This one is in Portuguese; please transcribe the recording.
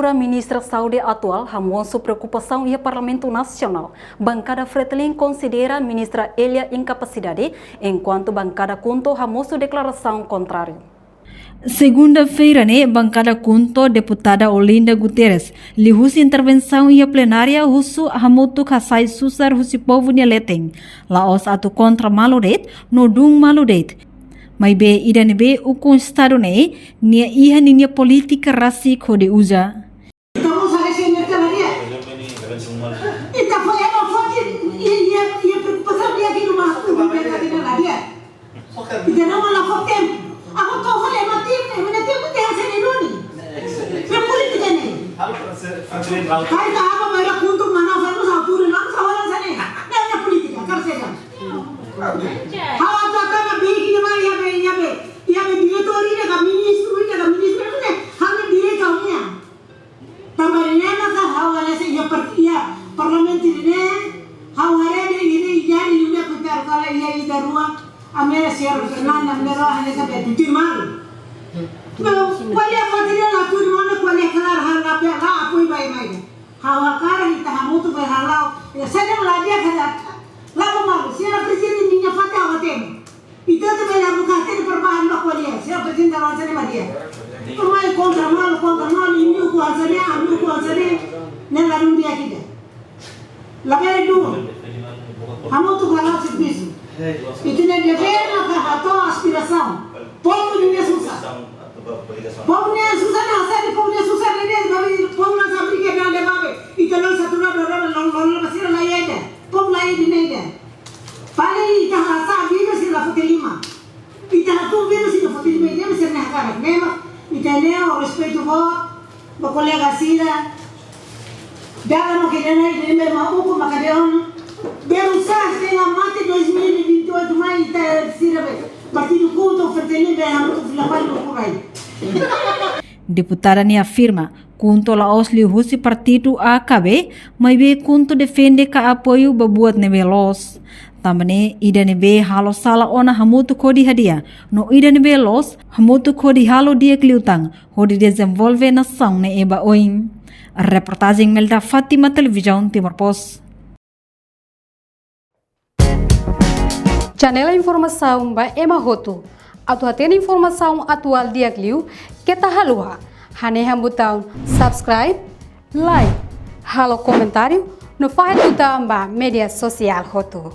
Primeira-Ministra Saudi atual demonstrou preocupação e o Parlamento Nacional. Bancada Fretilin considera a ministra Elia incapacidade, enquanto bancada Kunto demonstrou declaração contrária. Segunda-feira, bancada Kunto, deputada Olinda Guterres, lihus intervenção e a plenária husu hamutu kasai susar husi povo nyeleteng, laos atu kontra maludet, nodung maludet. Mai be idan be ukun estado nia iha ninia politika rasi kode uza. Estamos a resolver cada día. Esta fue la foto y preocupación de aquí nomás tu gobierno tiene la día. Y tenemos la foto. Aku tahu hal yang mati, mana tiap dia hasil ini. Yang politik ini. Hai dah apa mereka untuk mana farmu sahur lang sawalan sana. Yang politik, kerja. Hawa tu akan bagi nama ya be direktori ni ministru ni hanya direk kami. Tamarnya nak hawa nasi ya parlament ini hawa ini jadi juga putar kalau ia itu ruang. Amera siar Fernanda Amera hanya sampai tujuh mal. Kuali apa tidak lah tujuh mana kuali kelar harga apa apa ibai. Hawa karang kita hamu tu berhalau. Ya saya meladi kerja. Lalu mal siar presiden ini nyafati awak tem. Itu tu bela buka tem perubahan nak kuali. Siar presiden dalam sana dia. Pemai kontra mal ini aku asal nelayan dia kita. Lalu itu hamu tu kalau sebisa. Itu dia pernah atau aspiração. Povo ni susah. Povo ni susah ni asal povo ni susah ni dia povo nak sampai ke dalam babe. Itu lalu satu lalu masih lain ada. Povo lain ni ada. Paling itu asal dia masih dapat 5. Itu tu dia masih dapat 5 dia masih nak karat. Memang itu leo respeito voto, o colega Sida. Dalam makanya ini memang aku makadon. Berusar dengan mati 2028 mai tersirabe. Partido Kunto Fretilin berhamu flapan lukurai. Deputada ni afirma Kunto laos lihusi partido AKB, mai be Kunto defende ka apoio babuat nebelos. Tambane ida nebe halo sala ona hamutu kodi hadia. No ida nebe los hamutu kodi halo dia kliutang. Hodi desenvolve nação ne eba oin. Reportagem Melda Fatima Televisão Timor Post. Janela informação ba Emma Roto. Atu atena informação atual dia kliu kita halua. Hane hambutão subscribe, like, halo comentário no faz do tamba media social Roto.